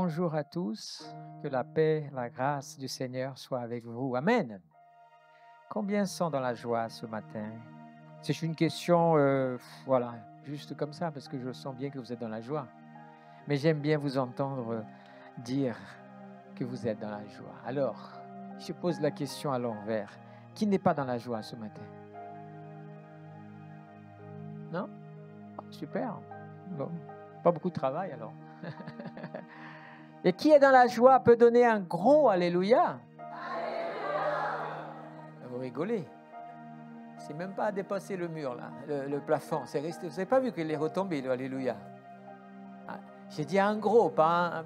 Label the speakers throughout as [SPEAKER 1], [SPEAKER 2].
[SPEAKER 1] Bonjour à tous, que la paix, la grâce du Seigneur soit avec vous. Amen. Combien sont dans la joie ce matin? C'est une question, voilà, juste comme ça, parce que je sens bien que vous êtes dans la joie. Mais j'aime bien vous entendre dire que vous êtes dans la joie. Alors, je pose la question à l'envers. Qui n'est pas dans la joie ce matin? Non? Ah, super. Bon, pas beaucoup de travail alors. Et qui est dans la joie peut donner un gros Alléluia. Vous rigolez. C'est même pas à dépasser le mur, là, le plafond. C'est resté. Vous n'avez pas vu qu'il est retombé, le Alléluia. Ah, j'ai dit un gros, pas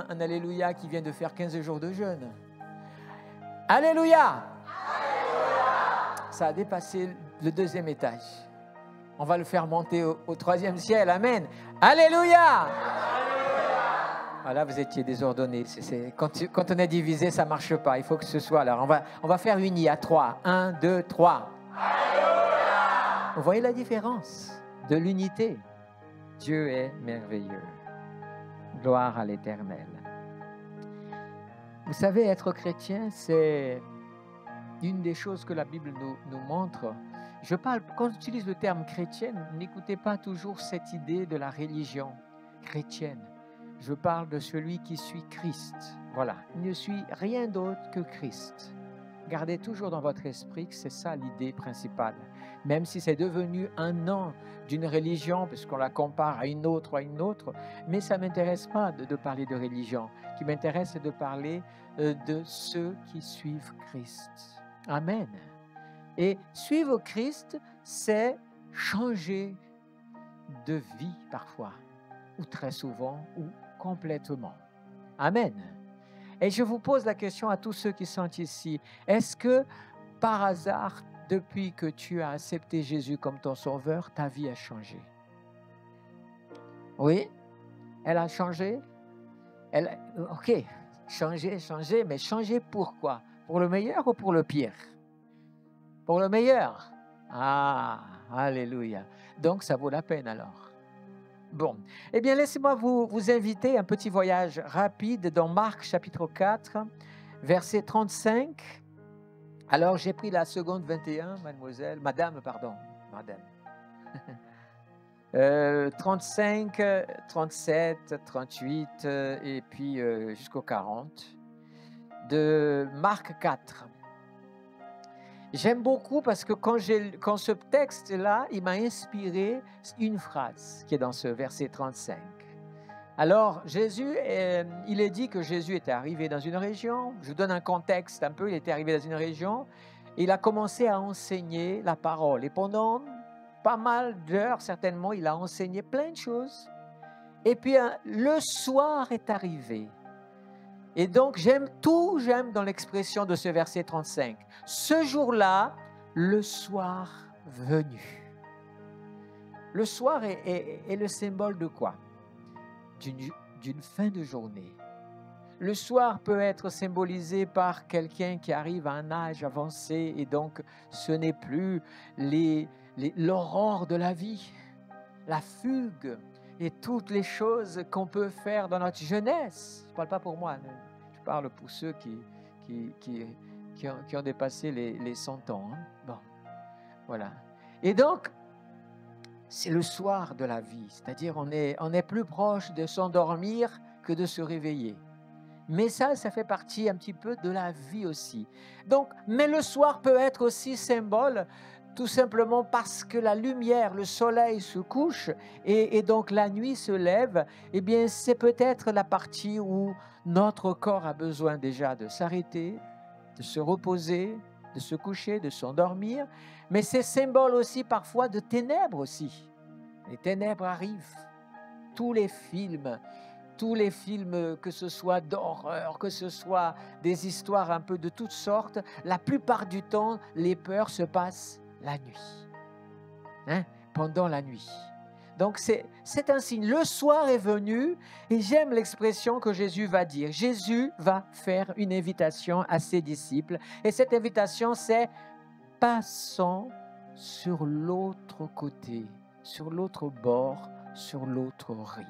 [SPEAKER 1] un Alléluia qui vient de faire 15 jours de jeûne. Alléluia. Ça a dépassé le deuxième étage. On va le faire monter au troisième ciel. Amen. Alléluia. Voilà, vous étiez désordonnés. Quand on est divisé, ça ne marche pas. Il faut que ce soit là. On va faire uni à 3. 1, 2, 3. Alléluia. Vous voyez la différence de l'unité. Dieu est merveilleux. Gloire à l'Éternel. Vous savez, être chrétien, c'est une des choses que la Bible nous montre. Quand j'utilise le terme chrétien, n'écoutez pas toujours cette idée de la religion chrétienne. Je parle de celui qui suit Christ. Voilà, il ne suit rien d'autre que Christ. Gardez toujours dans votre esprit que c'est ça l'idée principale. Même si c'est devenu un nom d'une religion, puisqu'on la compare à une autre, mais ça ne m'intéresse pas de parler de religion. Ce qui m'intéresse, c'est de parler de ceux qui suivent Christ. Amen. Et suivre Christ, c'est changer de vie parfois, ou très souvent, ou complètement. Amen. Et je vous pose la question à tous ceux qui sont ici. Est-ce que, par hasard, depuis que tu as accepté Jésus comme ton sauveur, ta vie a changé? Oui? Elle a changé? Ok, changer, mais changer pourquoi? Pour le meilleur ou pour le pire? Pour le meilleur. Ah, alléluia. Donc, ça vaut la peine alors. Bon, eh bien, laissez-moi vous inviter à un petit voyage rapide dans Marc chapitre 4, verset 35. Alors, j'ai pris la seconde 21, madame. 35, 37, 38 et puis jusqu'au 40 de Marc 4. J'aime beaucoup parce que quand ce texte-là, il m'a inspiré une phrase qui est dans ce verset 35. Alors, Jésus, il est dit que Jésus était arrivé dans une région. Je vous donne un contexte un peu. Il était arrivé dans une région. Et il a commencé à enseigner la parole. Et pendant pas mal d'heures, certainement, il a enseigné plein de choses. Et puis, le soir est arrivé. Et donc, j'aime dans l'expression de ce verset 35. Ce jour-là, le soir venu. Le soir est le symbole de quoi? D'une fin de journée. Le soir peut être symbolisé par quelqu'un qui arrive à un âge avancé et donc ce n'est plus l'aurore de la vie, la fugue et toutes les choses qu'on peut faire dans notre jeunesse. Je ne parle pas pour moi, je parle pour ceux qui ont dépassé les 100 ans. Hein. Bon, voilà. Et donc, c'est le soir de la vie, c'est-à-dire on est plus proche de s'endormir que de se réveiller. Mais ça fait partie un petit peu de la vie aussi. Donc, mais le soir peut être aussi symbole, tout simplement parce que la lumière, le soleil se couche et donc la nuit se lève. Eh bien, c'est peut-être la partie où notre corps a besoin déjà de s'arrêter, de se reposer, de se coucher, de s'endormir. Mais c'est symbole aussi parfois de ténèbres aussi. Les ténèbres arrivent. Tous les films, que ce soit d'horreur, que ce soit des histoires un peu de toutes sortes, la plupart du temps, les peurs se passent la nuit. Pendant la nuit. Donc c'est un signe. Le soir est venu et j'aime l'expression que Jésus va dire. Jésus va faire une invitation à ses disciples et cette invitation c'est « Passons sur l'autre côté, sur l'autre bord, sur l'autre rive ».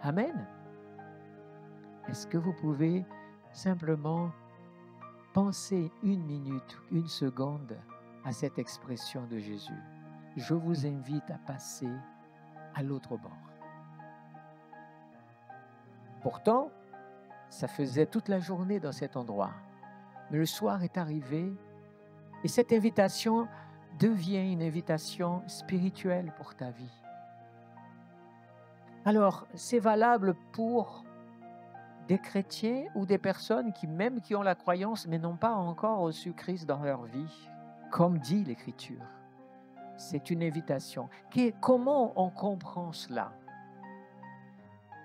[SPEAKER 1] Amen. Est-ce que vous pouvez simplement penser 1 minute, 1 seconde à cette expression de Jésus? Je vous invite à passer à l'autre bord. Pourtant, ça faisait toute la journée dans cet endroit. Mais le soir est arrivé et cette invitation devient une invitation spirituelle pour ta vie. Alors, c'est valable pour des chrétiens ou des personnes qui ont la croyance mais n'ont pas encore reçu Christ dans leur vie, comme dit l'Écriture. C'est une invitation. Comment on comprend cela?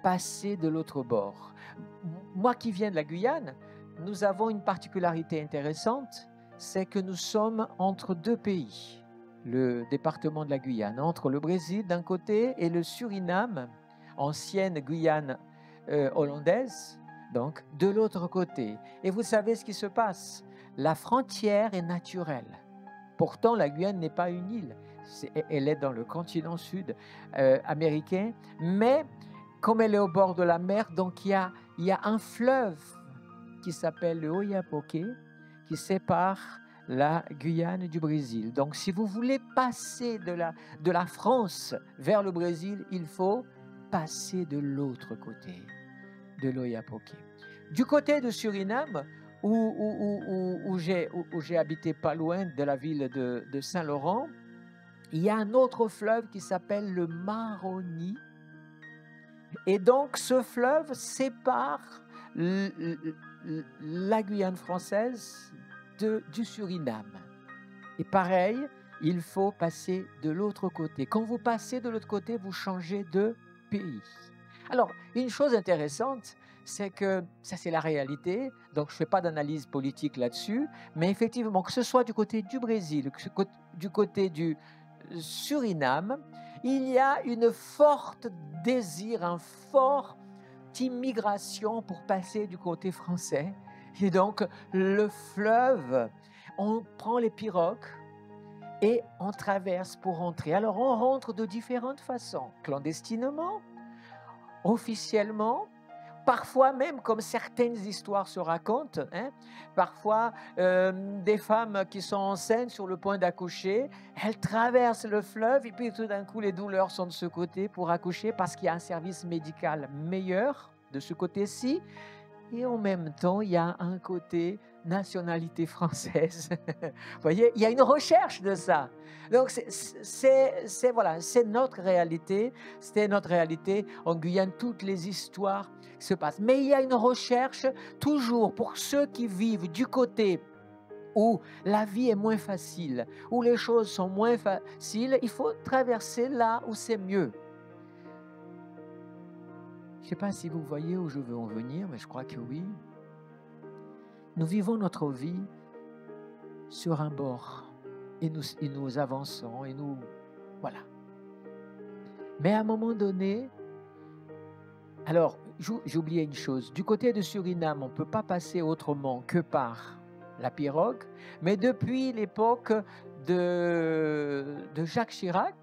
[SPEAKER 1] Passer de l'autre bord. Moi qui viens de la Guyane, nous avons une particularité intéressante, c'est que nous sommes entre 2 pays, le département de la Guyane, entre le Brésil d'un côté et le Suriname, ancienne Guyane hollandaise, donc de l'autre côté. Et vous savez ce qui se passe? La frontière est naturelle. Pourtant, la Guyane n'est pas une île, elle est dans le continent sud américain, mais comme elle est au bord de la mer, donc il y a un fleuve qui s'appelle le Oiapoque qui sépare la Guyane du Brésil. Donc si vous voulez passer de la France vers le Brésil, il faut passer de l'autre côté de l'Oiapoque. Du côté de Suriname, où j'ai habité pas loin de la ville de Saint-Laurent, il y a un autre fleuve qui s'appelle le Maroni. Et donc, ce fleuve sépare la Guyane française du Suriname. Et pareil, il faut passer de l'autre côté. Quand vous passez de l'autre côté, vous changez de pays. Alors, une chose intéressante, c'est que ça, c'est la réalité. Donc, je ne fais pas d'analyse politique là-dessus. Mais effectivement, que ce soit du côté du Brésil, du côté du Suriname, il y a une forte désir, une forte immigration pour passer du côté français. Et donc, le fleuve, on prend les pirogues et on traverse pour rentrer. Alors, on rentre de différentes façons, clandestinement, officiellement, parfois même, comme certaines histoires se racontent, parfois des femmes qui sont enceintes sur le point d'accoucher, elles traversent le fleuve et puis tout d'un coup les douleurs sont de ce côté pour accoucher parce qu'il y a un service médical meilleur de ce côté-ci. Et en même temps, il y a un côté nationalité française. Vous voyez, il y a une recherche de ça. Donc, c'est notre réalité. C'était notre réalité en Guyane, toutes les histoires qui se passent. Mais il y a une recherche toujours pour ceux qui vivent du côté où la vie est moins facile, où les choses sont moins faciles. Il faut traverser là où c'est mieux. Je ne sais pas si vous voyez où je veux en venir, mais je crois que oui. Nous vivons notre vie sur un bord et nous avançons et nous... Voilà. Mais à un moment donné, alors j'ai oublié une chose. Du côté de Suriname, on ne peut pas passer autrement que par la pirogue. Mais depuis l'époque de Jacques Chirac,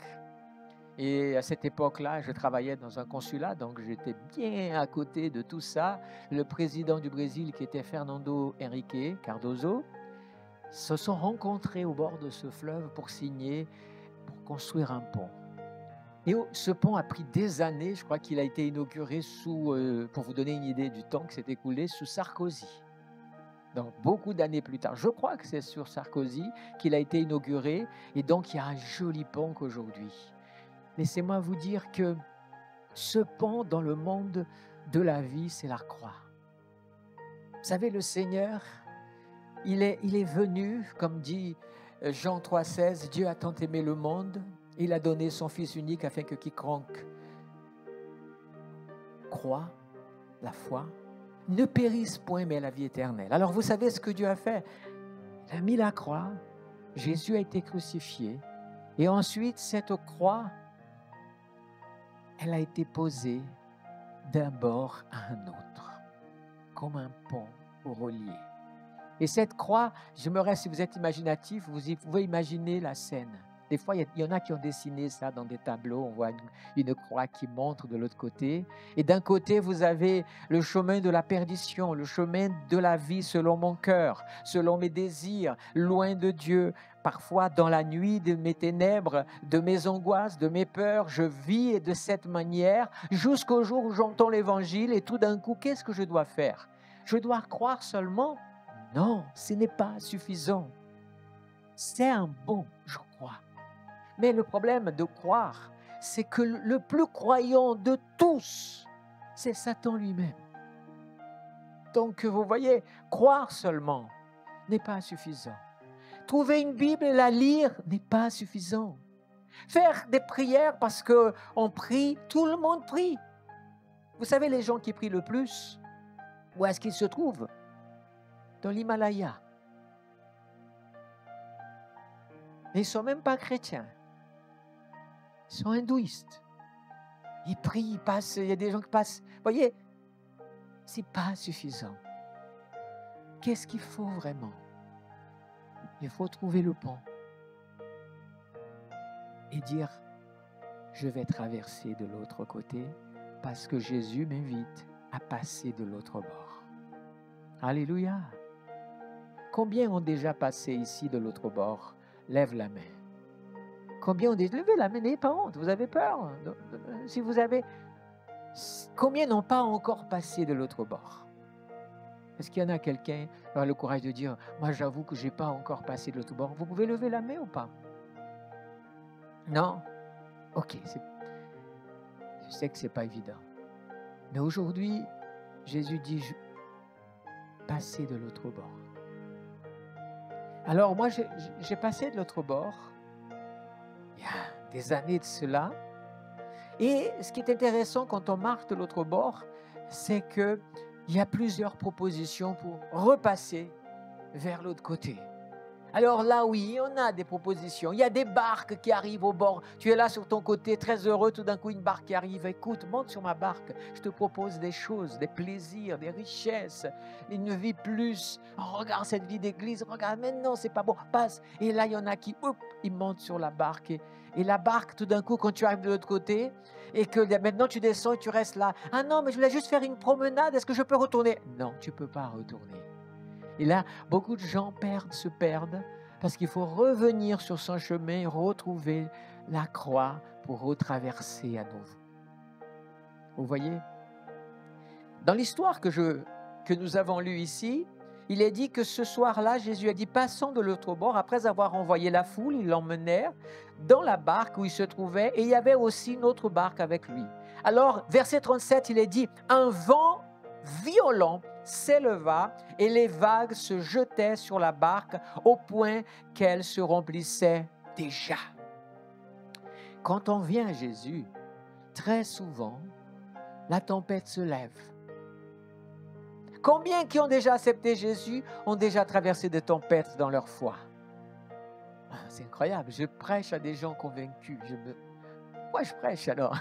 [SPEAKER 1] et à cette époque-là, je travaillais dans un consulat, donc j'étais bien à côté de tout ça. Le président du Brésil, qui était Fernando Henrique Cardoso, se sont rencontrés au bord de ce fleuve pour signer, pour construire un pont. Et ce pont a pris des années. Je crois qu'il a été inauguré pour vous donner une idée du temps qui s'est écoulé, sous Sarkozy. Donc, beaucoup d'années plus tard. Je crois que c'est sur Sarkozy qu'il a été inauguré. Et donc, il y a un joli pont qu'aujourd'hui. Laissez-moi vous dire que ce pont dans le monde de la vie, c'est la croix. Vous savez, le Seigneur, il est venu, comme dit Jean 3,16, Dieu a tant aimé le monde, il a donné son Fils unique afin que quiconque croit, la foi, ne périsse point, mais la vie éternelle. Alors vous savez ce que Dieu a fait? Il a mis la croix, Jésus a été crucifié, et ensuite cette croix, elle a été posée d'un bord à un autre, comme un pont pour relier. Et cette croix, j'aimerais, si vous êtes imaginatif, vous pouvez imaginer la scène. Des fois, il y en a qui ont dessiné ça dans des tableaux. On voit une croix qui montre de l'autre côté. Et d'un côté, vous avez le chemin de la perdition, le chemin de la vie selon mon cœur, selon mes désirs, loin de Dieu. Parfois, dans la nuit de mes ténèbres, de mes angoisses, de mes peurs, je vis de cette manière jusqu'au jour où j'entends l'Évangile et tout d'un coup, qu'est-ce que je dois faire? Je dois croire seulement? Non, ce n'est pas suffisant. C'est un bon, je crois. Mais le problème de croire, c'est que le plus croyant de tous, c'est Satan lui-même. Donc, vous voyez, croire seulement n'est pas suffisant. Trouver une Bible et la lire n'est pas suffisant. Faire des prières parce qu'on prie, tout le monde prie. Vous savez, les gens qui prient le plus, où est-ce qu'ils se trouvent? Dans l'Himalaya. Ils ne sont même pas chrétiens. Ils sont hindouistes. Ils prient, ils passent, il y a des gens qui passent. Vous voyez, ce n'est pas suffisant. Qu'est-ce qu'il faut vraiment? Il faut trouver le pont et dire, je vais traverser de l'autre côté parce que Jésus m'invite à passer de l'autre bord. Alléluia. Combien ont déjà passé ici de l'autre bord? Lève la main. Combien ont déjà levé la main? N'ayez pas honte, vous avez peur. Si vous avez... Combien n'ont pas encore passé de l'autre bord? Est-ce qu'il y en a quelqu'un qui a le courage de dire, moi j'avoue que je n'ai pas encore passé de l'autre bord? Vous pouvez lever la main ou pas? Non? Ok, je sais que ce n'est pas évident. Mais aujourd'hui, Jésus dit, passez de l'autre bord. Alors moi, j'ai passé de l'autre bord, il y a des années de cela. Et ce qui est intéressant quand on marche de l'autre bord, c'est qu'il y a plusieurs propositions pour repasser vers l'autre côté. Alors là, oui, on a des propositions. Il y a des barques qui arrivent au bord. Tu es là sur ton côté, très heureux, tout d'un coup, une barque qui arrive. Écoute, monte sur ma barque. Je te propose des choses, des plaisirs, des richesses, une vie plus. Oh, regarde cette vie d'église, regarde, mais non, c'est pas bon, passe. Et là, il y en a qui, ils montent sur la barque. Et la barque, tout d'un coup, quand tu arrives de l'autre côté, et que maintenant tu descends et tu restes là. Ah non, mais je voulais juste faire une promenade, est-ce que je peux retourner? Non, tu ne peux pas retourner. Et là, beaucoup de gens se perdent parce qu'il faut revenir sur son chemin, retrouver la croix pour retraverser à nouveau. Vous voyez? Dans l'histoire que nous avons lue ici, il est dit que ce soir-là, Jésus a dit, passons de l'autre bord, après avoir envoyé la foule, ils l'emmenèrent dans la barque où il se trouvait, et il y avait aussi une autre barque avec lui. Alors, verset 37, il est dit, un vent violent s'éleva et les vagues se jetaient sur la barque au point qu'elle se remplissait déjà. Quand on vient à Jésus, très souvent, la tempête se lève. Combien qui ont déjà accepté Jésus ont déjà traversé des tempêtes dans leur foi? C'est incroyable, je prêche à des gens convaincus. Pourquoi je prêche alors?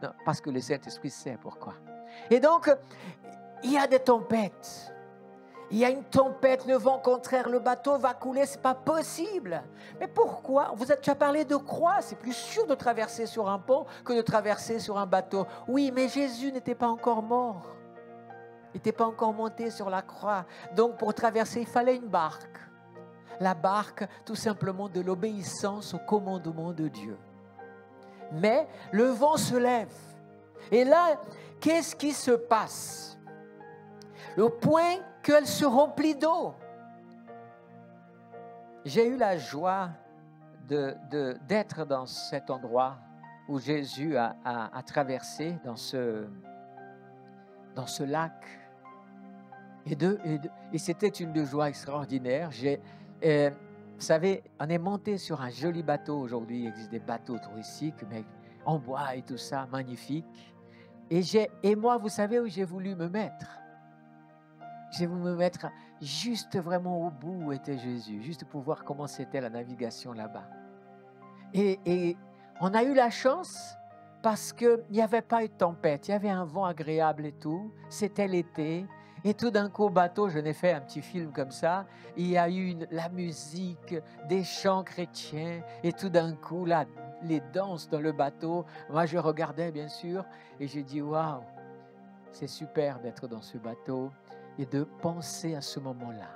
[SPEAKER 1] Non, parce que le Saint-Esprit sait pourquoi. Et donc, il y a des tempêtes. Il y a une tempête, le vent contraire, le bateau va couler, ce n'est pas possible. Mais pourquoi? Tu as parlé de croix, c'est plus sûr de traverser sur un pont que de traverser sur un bateau. Oui, mais Jésus n'était pas encore mort. Il n'était pas encore monté sur la croix. Donc, pour traverser, il fallait une barque. La barque, tout simplement, de l'obéissance au commandement de Dieu. Mais le vent se lève. Et là, qu'est-ce qui se passe? Le point qu'elle se remplit d'eau. J'ai eu la joie d'être dans cet endroit où Jésus a traversé, dans ce lac. Et c'était une joie extraordinaire. Vous savez, on est monté sur un joli bateau aujourd'hui. Il existe des bateaux touristiques, mais en bois et tout ça, magnifique. Et moi, vous savez où j'ai voulu me mettre? J'ai voulu me mettre juste vraiment au bout où était Jésus, juste pour voir comment c'était la navigation là-bas. Et on a eu la chance parce qu'il n'y avait pas eu de tempête, il y avait un vent agréable et tout, c'était l'été. Et tout d'un coup, au bateau, je n'ai fait un petit film comme ça. Il y a eu la musique, des chants chrétiens. Et tout d'un coup, là, les danses dans le bateau. Moi, je regardais, bien sûr. Et j'ai dit, waouh, c'est super d'être dans ce bateau et de penser à ce moment-là.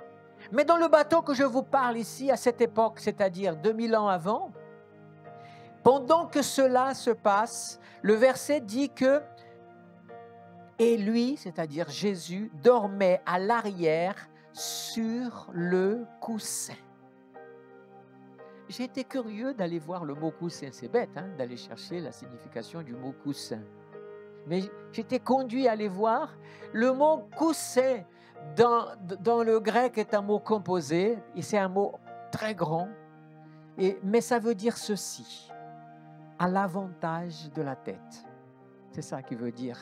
[SPEAKER 1] Mais dans le bateau que je vous parle ici, à cette époque, c'est-à-dire 2000 ans avant, pendant que cela se passe, le verset dit que et lui, c'est-à-dire Jésus, dormait à l'arrière sur le coussin. J'ai été curieux d'aller voir le mot coussin. C'est bête d'aller chercher la signification du mot coussin. Mais j'étais conduit à aller voir. Le mot coussin dans le grec est un mot composé et c'est un mot très grand. Mais ça veut dire ceci, à l'avantage de la tête. C'est ça qui veut dire.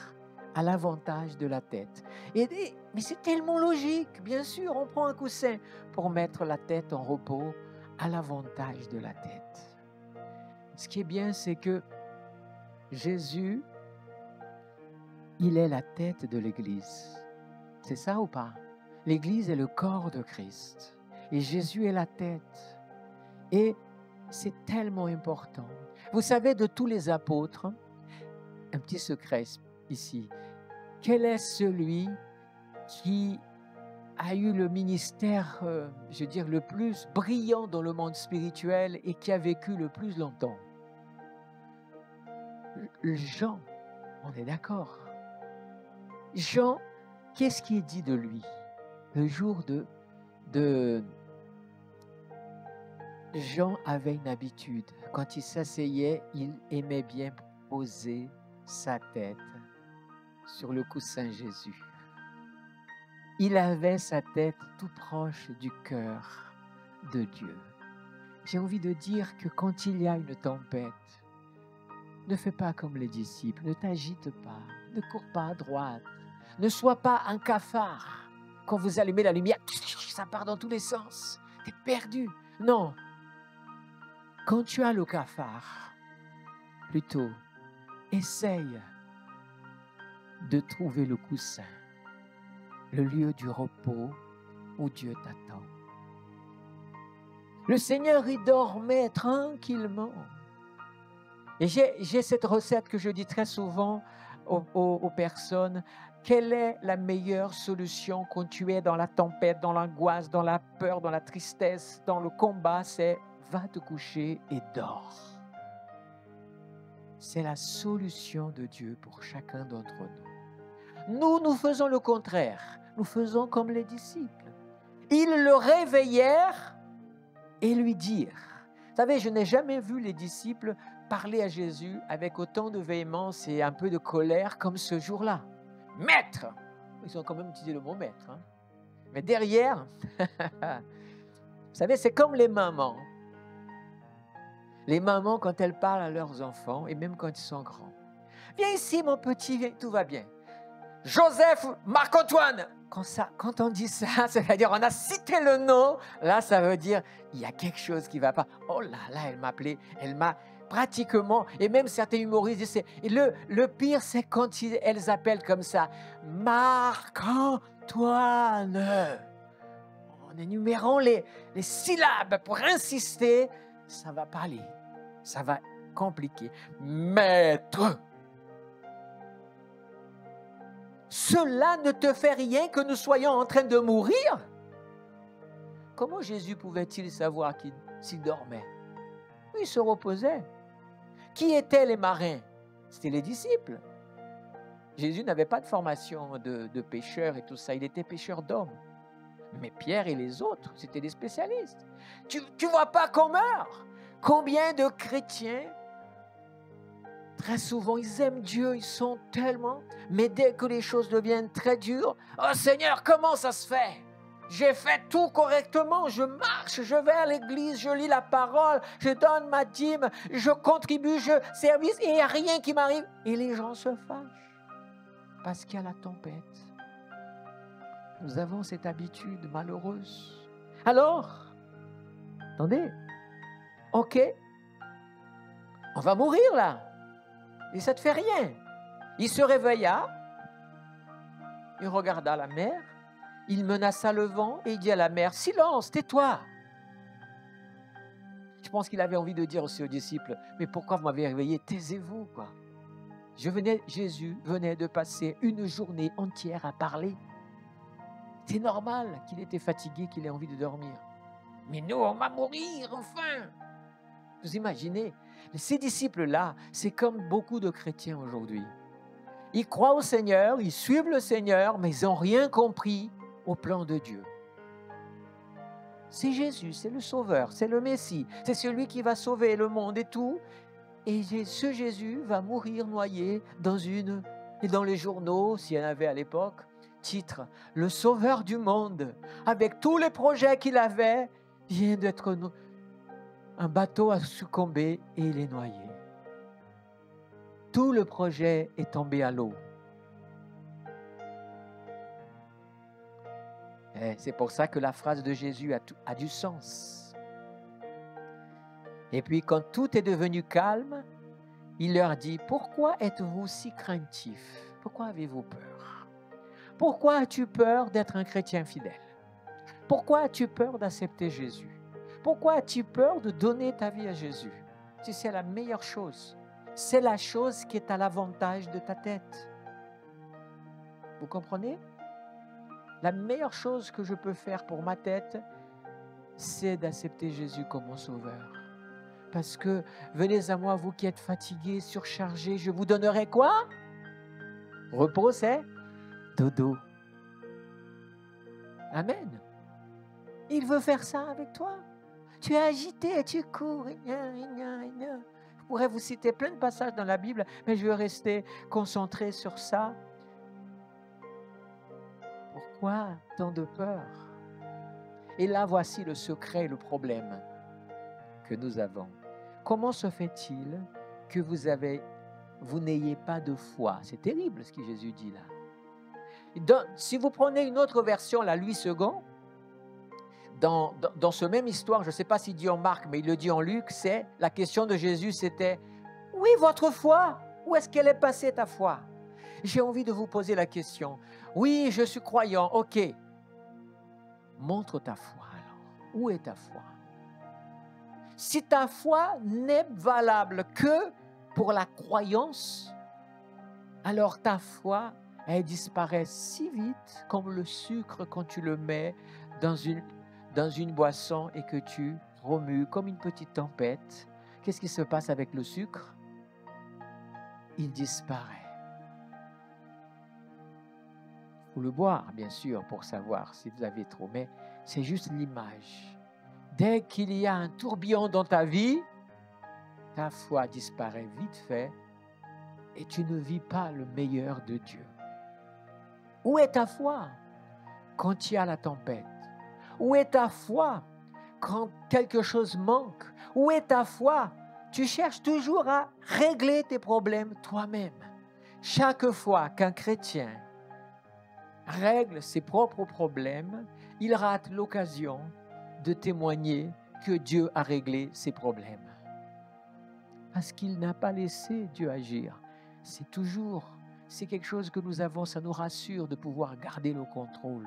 [SPEAKER 1] À l'avantage de la tête. Mais c'est tellement logique, bien sûr, on prend un coussin pour mettre la tête en repos à l'avantage de la tête. Ce qui est bien, c'est que Jésus, il est la tête de l'Église. C'est ça ou pas? L'Église est le corps de Christ et Jésus est la tête. Et c'est tellement important. Vous savez, de tous les apôtres, un petit secret ici. Quel est celui qui a eu le ministère, je veux dire, le plus brillant dans le monde spirituel et qui a vécu le plus longtemps? Jean, on est d'accord. Jean, qu'est-ce qui est dit de lui? Le jour de Jean avait une habitude. Quand il s'asseyait, il aimait bien poser sa tête sur le coussin Jésus. Il avait sa tête tout proche du cœur de Dieu. J'ai envie de dire que quand il y a une tempête, ne fais pas comme les disciples, ne t'agite pas, ne cours pas à droite, ne sois pas un cafard. Quand vous allumez la lumière, ça part dans tous les sens, tu es perdu. Non, quand tu as le cafard, plutôt, essaye de trouver le coussin, le lieu du repos où Dieu t'attend. Le Seigneur, il dormait tranquillement. Et j'ai cette recette que je dis très souvent aux personnes. Quelle est la meilleure solution quand tu es dans la tempête, dans l'angoisse, dans la peur, dans la tristesse, dans le combat? C'est va te coucher et dors. C'est la solution de Dieu pour chacun d'entre nous. Nous faisons le contraire. Nous faisons comme les disciples. Ils le réveillèrent et lui dirent. Vous savez, je n'ai jamais vu les disciples parler à Jésus avec autant de véhémence et un peu de colère comme ce jour-là. Maître! Ils ont quand même utilisé le mot maître. Mais derrière, vous savez, c'est comme les mamans. Les mamans, quand elles parlent à leurs enfants, et même quand ils sont grands. Viens ici, mon petit, viens, tout va bien. Joseph, Marc-Antoine. Quand on dit ça, c'est-à-dire on a cité le nom, là, ça veut dire il y a quelque chose qui ne va pas. Oh là là, elle m'a appelé, elle m'a pratiquement, et même certains humoristes disent, le pire, c'est quand elles appellent comme ça, Marc-Antoine. En énumérant les syllabes pour insister, ça va pas aller, ça va compliquer. Maître, cela ne te fait rien que nous soyons en train de mourir? Comment Jésus pouvait-il savoir s'il dormait? Il se reposait. Qui étaient les marins? C'était les disciples. Jésus n'avait pas de formation de pêcheur et tout ça, il était pêcheur d'hommes. Mais Pierre et les autres, c'était des spécialistes. Tu ne vois pas qu'on meurt? Combien de chrétiens, très souvent, ils aiment Dieu, ils sont tellement... Mais dès que les choses deviennent très dures, « Oh Seigneur, comment ça se fait? J'ai fait tout correctement, je marche, je vais à l'église, je lis la parole, je donne ma dîme, je contribue, je service, et il n'y a rien qui m'arrive. » Et les gens se fâchent parce qu'il y a la tempête. Nous avons cette habitude malheureuse. Alors, attendez, ok, on va mourir là. Et ça ne te fait rien. Il se réveilla, il regarda la mer, il menaça le vent et il dit à la mer, « Silence, tais-toi !» Je pense qu'il avait envie de dire aussi aux disciples, « Mais pourquoi vous m'avez réveillé? Taisez-vous, quoi. » Jésus venait de passer une journée entière à parler. C'est normal qu'il était fatigué, qu'il ait envie de dormir. Mais nous, on va mourir, enfin! Vous imaginez, ces disciples-là, c'est comme beaucoup de chrétiens aujourd'hui. Ils croient au Seigneur, ils suivent le Seigneur, mais ils n'ont rien compris au plan de Dieu. C'est Jésus, c'est le Sauveur, c'est le Messie, c'est celui qui va sauver le monde et tout. Et ce Jésus va mourir noyé dans les journaux, s'il y en avait à l'époque, titre « Le Sauveur du monde ». Avec tous les projets qu'il avait, vient d'être un bateau a succombé et il est noyé. Tout le projet est tombé à l'eau. Et c'est pour ça que la phrase de Jésus a du sens. Et puis quand tout est devenu calme, il leur dit, « Pourquoi êtes-vous si craintifs? Pourquoi avez-vous peur? Pourquoi as-tu peur d'être un chrétien fidèle? Pourquoi as-tu peur d'accepter Jésus? Pourquoi as-tu peur de donner ta vie à Jésus? Si c'est la meilleure chose, c'est la chose qui est à l'avantage de ta tête. Vous comprenez? La meilleure chose que je peux faire pour ma tête, c'est d'accepter Jésus comme mon sauveur. Parce que venez à moi, vous qui êtes fatigués, surchargés, je vous donnerai quoi? Repos, c'est dodo. Amen. Il veut faire ça avec toi. Tu es agité, tu cours. Je pourrais vous citer plein de passages dans la Bible, mais je vais rester concentré sur ça. Pourquoi tant de peur? Et là, voici le secret, le problème que nous avons. Comment se fait-il que vous n'ayez pas de foi? C'est terrible ce que Jésus dit là. Si vous prenez une autre version, la Louis II, dans ce même histoire, je ne sais pas s'il dit en Marc, mais il le dit en Luc, c'est la question de Jésus, c'était « Oui, votre foi, où est-ce qu'elle est passée ta foi ?» J'ai envie de vous poser la question. Oui, je suis croyant, ok. Montre ta foi alors. Où est ta foi? Si ta foi n'est valable que pour la croyance, alors ta foi, elle disparaît si vite comme le sucre quand tu le mets dans une boisson et que tu remues comme une petite tempête. Qu'est-ce qui se passe avec le sucre? Il disparaît. Il faut le boire, bien sûr, pour savoir si vous avez trop, mais c'est juste l'image. Dès qu'il y a un tourbillon dans ta vie, ta foi disparaît vite fait et tu ne vis pas le meilleur de Dieu. Où est ta foi quand il y a la tempête? Où est ta foi quand quelque chose manque? Où est ta foi? Tu cherches toujours à régler tes problèmes toi-même. Chaque fois qu'un chrétien règle ses propres problèmes, il rate l'occasion de témoigner que Dieu a réglé ses problèmes. Parce qu'il n'a pas laissé Dieu agir. C'est quelque chose que nous avons, ça nous rassure de pouvoir garder le contrôle.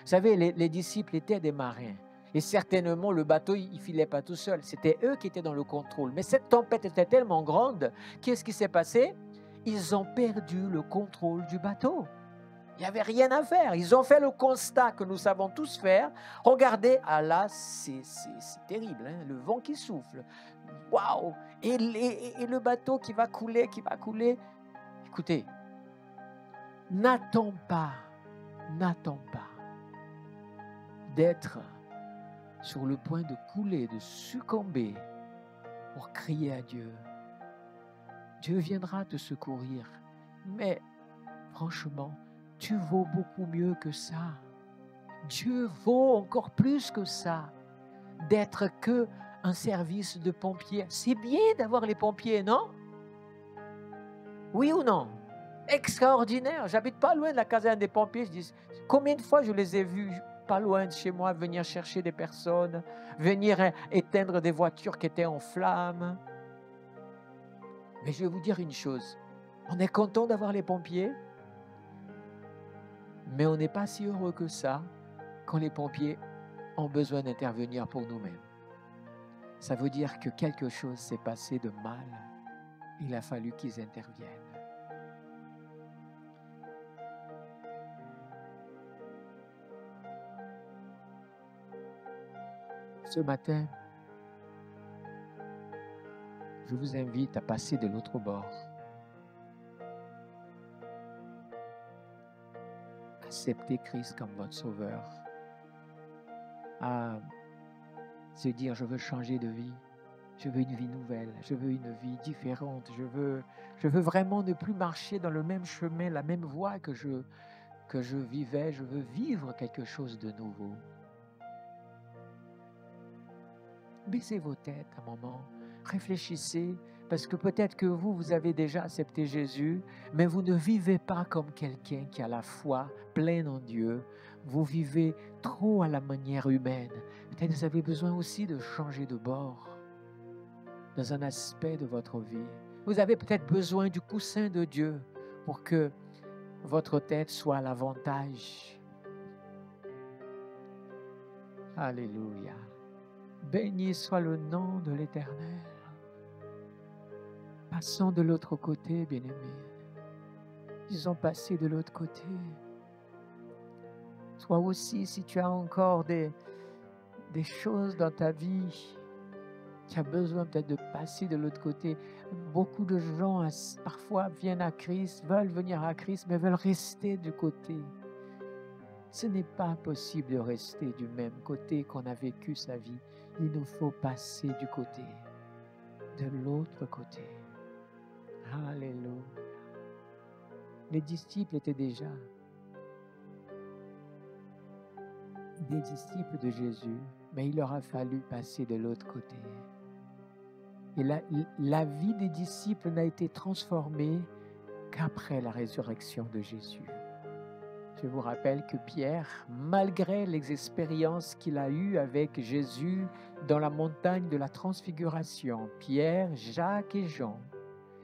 [SPEAKER 1] Vous savez, les disciples étaient des marins. Et certainement, le bateau, il ne filait pas tout seul. C'était eux qui étaient dans le contrôle. Mais cette tempête était tellement grande, qu'est-ce qui s'est passé? Ils ont perdu le contrôle du bateau. Il n'y avait rien à faire. Ils ont fait le constat que nous savons tous faire. Regardez, ah là, c'est terrible, hein? Le vent qui souffle. Waouh! Et le bateau qui va couler. Écoutez, n'attends pas d'être sur le point de couler, de succomber pour crier à Dieu. Dieu viendra te secourir. Mais franchement, tu vaux beaucoup mieux que ça. Dieu vaut encore plus que ça. D'être que un service de pompier. C'est bien d'avoir les pompiers, non? Oui ou non? Extraordinaire. J'habite pas loin de la caserne des pompiers. Je dis, combien de fois je les ai vus pas loin de chez moi venir chercher des personnes, venir éteindre des voitures qui étaient en flammes. Mais je vais vous dire une chose. On est content d'avoir les pompiers, mais on n'est pas si heureux que ça quand les pompiers ont besoin d'intervenir pour nous-mêmes. Ça veut dire que quelque chose s'est passé de mal. Il a fallu qu'ils interviennent. Ce matin, je vous invite à passer de l'autre bord. Accepter Christ comme votre sauveur. À se dire, je veux changer de vie. Je veux une vie nouvelle. Je veux une vie différente. Je veux vraiment ne plus marcher dans le même chemin, la même voie que je vivais. Je veux vivre quelque chose de nouveau. Baissez vos têtes un moment. Réfléchissez, parce que peut-être que vous avez déjà accepté Jésus, mais vous ne vivez pas comme quelqu'un qui a la foi pleine en Dieu. Vous vivez trop à la manière humaine. Peut-être que vous avez besoin aussi de changer de bord dans un aspect de votre vie. Vous avez peut-être besoin du coussin de Dieu pour que votre tête soit à l'avantage. Alléluia. Béni soit le nom de l'Éternel. Passons de l'autre côté, bien-aimés. Ils ont passé de l'autre côté. Toi aussi, si tu as encore des choses dans ta vie, tu as besoin peut-être de passer de l'autre côté. Beaucoup de gens, parfois, viennent à Christ, veulent venir à Christ, mais veulent rester du côté. Ce n'est pas possible de rester du même côté qu'on a vécu sa vie. Il nous faut passer du côté, de l'autre côté. Alléluia. Les disciples étaient déjà des disciples de Jésus, mais il leur a fallu passer de l'autre côté. Et la vie des disciples n'a été transformée qu'après la résurrection de Jésus. Je vous rappelle que Pierre, malgré les expériences qu'il a eues avec Jésus dans la montagne de la transfiguration, Pierre, Jacques et Jean,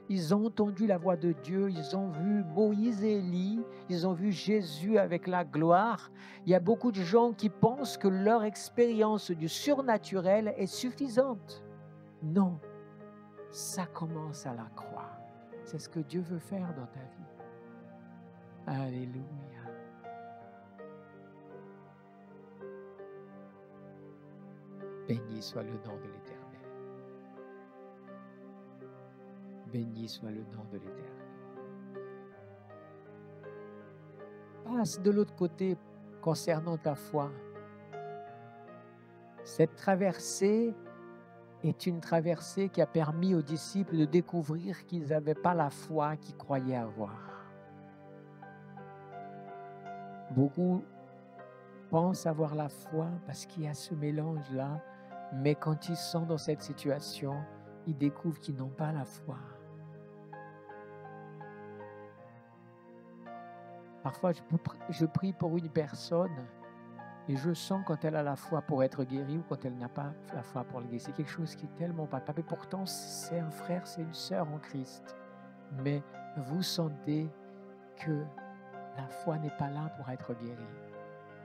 [SPEAKER 1] ils ont entendu la voix de Dieu, ils ont vu Moïse et Élie, ils ont vu Jésus avec la gloire. Il y a beaucoup de gens qui pensent que leur expérience du surnaturel est suffisante. Non, ça commence à la croix. C'est ce que Dieu veut faire dans ta vie. Alléluia. Béni soit le nom de l'Éternel. Béni soit le nom de l'Éternel. Passe de l'autre côté concernant ta foi. Cette traversée est une traversée qui a permis aux disciples de découvrir qu'ils n'avaient pas la foi qu'ils croyaient avoir. Beaucoup pensent avoir la foi parce qu'il y a ce mélange-là, mais quand ils sont dans cette situation, ils découvrent qu'ils n'ont pas la foi. Parfois, je prie pour une personne et je sens quand elle a la foi pour être guérie ou quand elle n'a pas la foi pour le guérir. C'est quelque chose qui est tellement palpable. Et pourtant, c'est un frère, c'est une sœur en Christ. Mais vous sentez que la foi n'est pas là pour être guérie.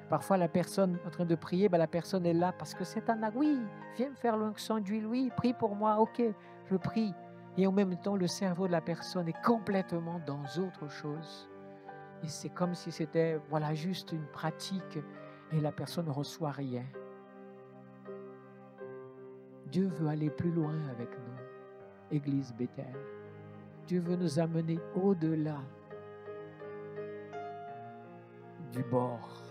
[SPEAKER 1] Parfois, la personne en train de prier, la personne est là parce que c'est un acte. Oui, viens me faire l'onction d'huile. Oui, prie pour moi. Ok, je prie. Et en même temps, le cerveau de la personne est complètement dans autre chose. Et c'est comme si c'était juste une pratique et la personne ne reçoit rien. Dieu veut aller plus loin avec nous, Église Bethel. Dieu veut nous amener au-delà du bord.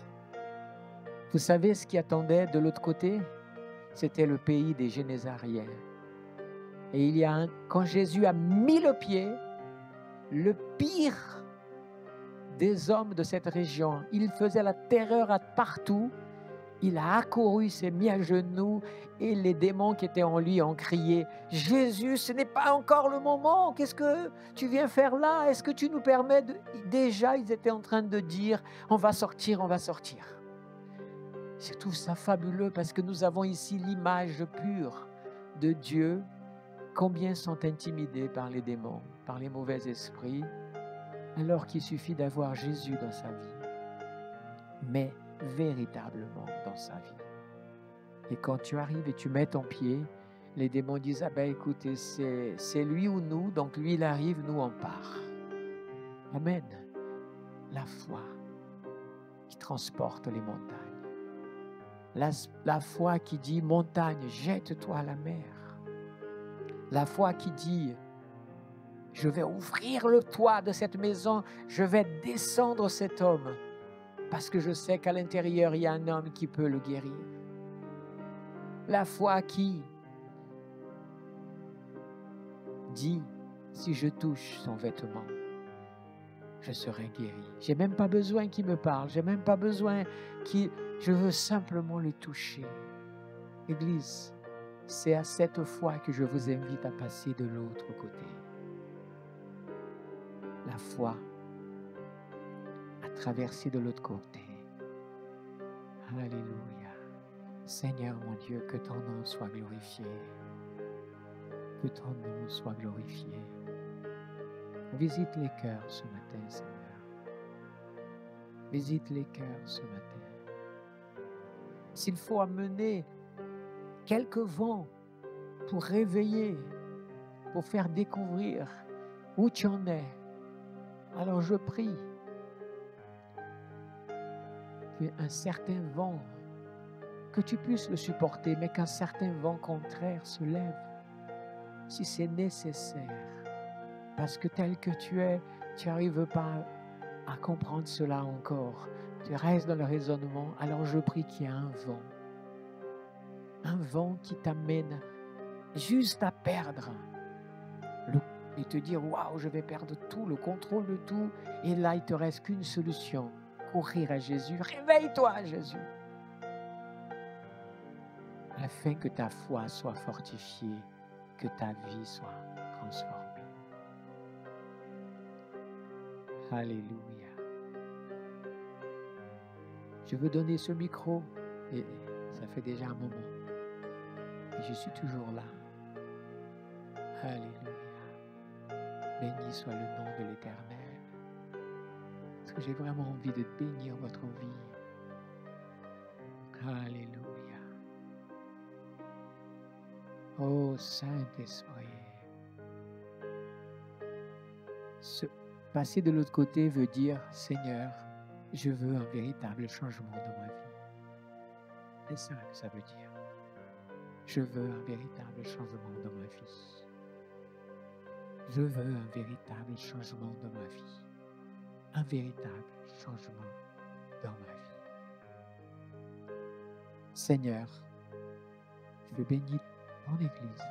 [SPEAKER 1] Vous savez ce qui attendait de l'autre côté? C'était le pays des Génésariens. Et quand Jésus a mis le pied, le pire des hommes de cette région, il faisait la terreur partout. Il a accouru, s'est mis à genoux et les démons qui étaient en lui ont crié « Jésus, ce n'est pas encore le moment, qu'est-ce que tu viens faire là? Est-ce que tu nous permets de... » Déjà, ils étaient en train de dire « On va sortir, on va sortir. » Je trouve ça fabuleux parce que nous avons ici l'image pure de Dieu. Combien sont intimidés par les démons, par les mauvais esprits, alors qu'il suffit d'avoir Jésus dans sa vie. Mais véritablement dans sa vie. Et quand tu arrives et tu mets ton pied, les démons disent, ah ben écoutez, c'est lui ou nous, donc lui il arrive, nous on part. Amen. La foi qui transporte les montagnes. La foi qui dit, montagne, jette-toi à la mer. La foi qui dit, je vais ouvrir le toit de cette maison, je vais descendre cet homme, parce que je sais qu'à l'intérieur, il y a un homme qui peut le guérir. La foi qui dit, si je touche son vêtement, je serai guéri. Je n'ai même pas besoin qu'il me parle, je n'ai même pas besoin je veux simplement le toucher. Église, c'est à cette foi que je vous invite à passer de l'autre côté. La foi à traverser de l'autre côté. Alléluia. Seigneur mon Dieu, que ton nom soit glorifié. Que ton nom soit glorifié. Visite les cœurs ce matin, Seigneur. Visite les cœurs ce matin. S'il faut amener quelques vents pour réveiller, pour faire découvrir où tu en es, alors je prie qu'un certain vent, que tu puisses le supporter, mais qu'un certain vent contraire se lève, si c'est nécessaire. Parce que tel que tu es, tu n'arrives pas à comprendre cela encore. Tu restes dans le raisonnement. Alors je prie qu'il y ait un vent qui t'amène juste à perdre et te dire, waouh, je vais perdre tout, le contrôle de tout. Et là, il ne te reste qu'une solution, courir à Jésus. Réveille-toi, Jésus. Afin que ta foi soit fortifiée, que ta vie soit transformée. Alléluia. Je veux donner ce micro, et ça fait déjà un moment. Et je suis toujours là. Alléluia. Béni soit le nom de l'Éternel. Parce que j'ai vraiment envie de bénir votre vie. Alléluia. Oh Saint-Esprit. Passer de l'autre côté veut dire, Seigneur, je veux un véritable changement dans ma vie. C'est ça que ça veut dire. Je veux un véritable changement dans ma vie. Je veux un véritable changement dans ma vie. Un véritable changement dans ma vie. Seigneur, je veux bénir ton Église,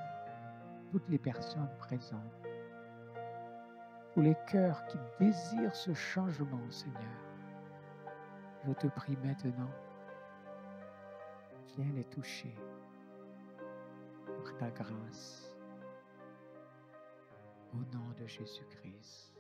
[SPEAKER 1] toutes les personnes présentes, tous les cœurs qui désirent ce changement, Seigneur. Je te prie maintenant, viens les toucher par ta grâce. Au nom de Jésus-Christ.